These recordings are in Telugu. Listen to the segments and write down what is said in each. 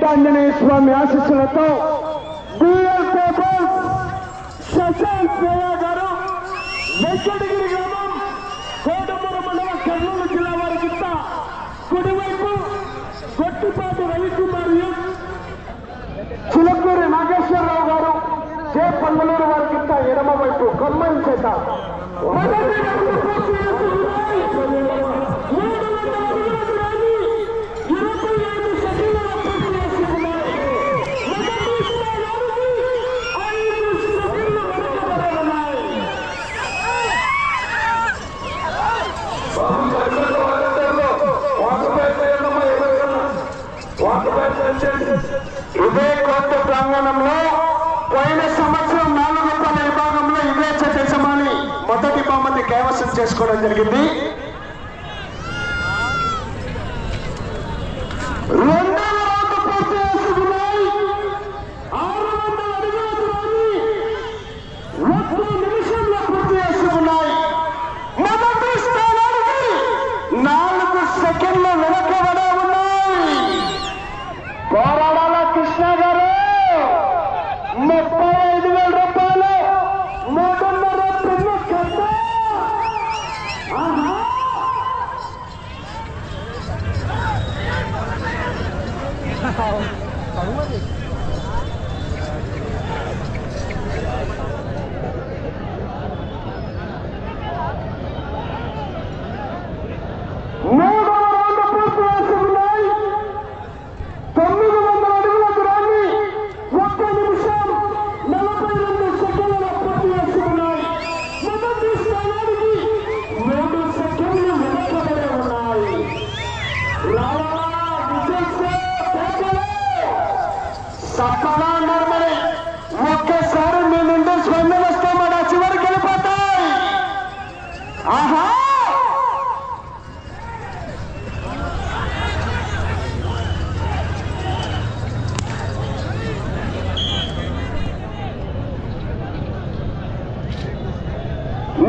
వీరాంజనేయ స్వామి ఆశీస్సులతో బిఎల్ పేపర్స్ శశాంక్ శ్రేయ గారు వెంకటగిరి గ్రామం కోటపురం మండలం కర్నూలు జిల్లా వారి కింద కుడివైపు గొట్టిపాటి రవికుమార్ చిలకూరి నాగేశ్వరరావు గారు జే పల్లెలూరు వారి కింద ఎడమ వైపు కొమ్మని చేత ఇదే కోర్టు ప్రాంగణంలో పోయిన సంవత్సరం 4 రూపాయల విభాగంలో ఇదే యజమాని మొదటి బహుమతి కైవసం చేసుకోవడం జరిగింది. రెండవ రౌండ్ పూర్తి చేసుకున్నాయి. 600 అడుగుల దూరాన్ని 1 నిమిషంలో పూర్తి చేసుకున్నాయి. మొదటి స్థానానికి 4 సెకండ్లు వెనకబడే ఉన్నాయి. పోరాడాల కృష్ణ గారు 35,000 రూపాయలు 3.5 పిన్ను కట్ట. మూడవ రౌండ్ పూర్తి చేసుకున్నాయి. 900 అడుగుల దూరాన్ని 1 నిమిషం 42 సెకండ్ల పూర్తి చేసుకున్నాయి. మొదటి స్థానానికి 3 సెకండ్లు వెనకబడి ఉన్నాయి. సఫలా నర్మని ఒక్కసారి మీ నుండి స్పందన వస్తే మన చివరికి వెళ్ళిపోతాయి. ఆహా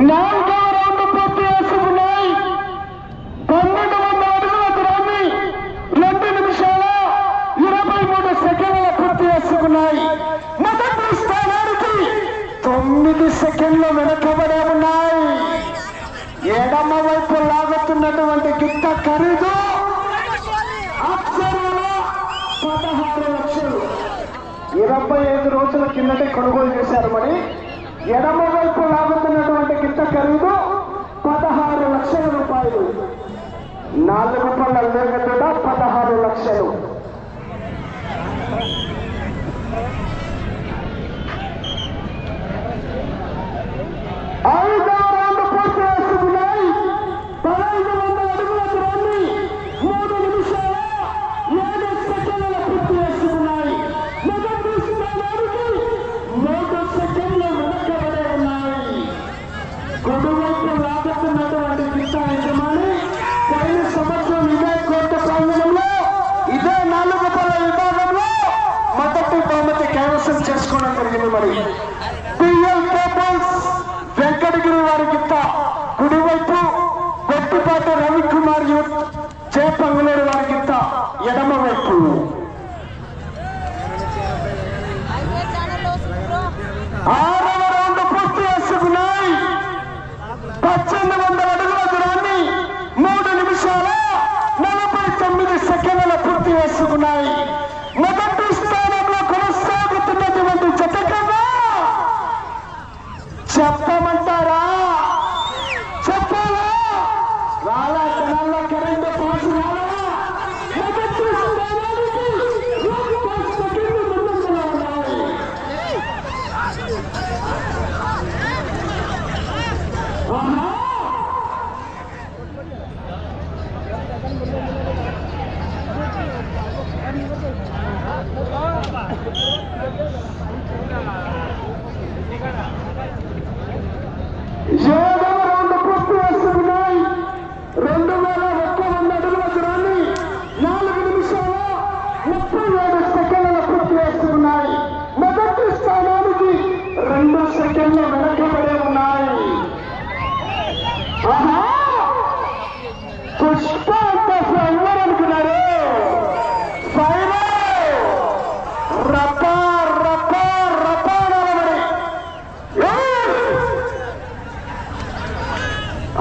నాలుగవ రౌండ్ పూర్తి చేసుకున్నాయి. 1200 అడుగుల దూరాన్ని 2 నిమిషాల 23 సెకండ్ల పూర్తి చేసుకున్నాయి. మొదటి స్థానానికి 9 సెకండ్లు వెనకబడే ఉన్నాయి. ఎడమ వైపు లాగుతున్నటువంటి గిట్ట ఖరీదు అక్షరాల 16 లక్షలు. 25 రోజుల కిందటే కొనుగోలు చేశారు. మరి ఎడమ వైపు లాగుతున్నటువంటి గిట్ట ఖరీదు 16 లక్షల రూపాయలు. 4 పళ్ళ లేగతుడ 16 లక్షలు. ఐదవ రౌండ్ పూర్తి చేసుకున్నాయి. 1500 అడుగుల దూరాన్ని 3 నిమిషాల 7 సెకండ్ల పూర్తి చేసుకున్నాయి. మొదటి స్థానానికి 3 సెకండ్లు వెనకబడే ఉన్నాయి. కుడివైపు లాగుతున్నటువంటి గిట్ట యజమాని పోయిన సంవత్సరం ఇదే కోర్టు ప్రాంగణంలో ఇదే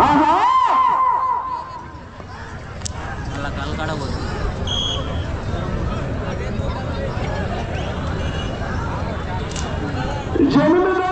ఆహా అలా కలకాడ పోతుంది. 8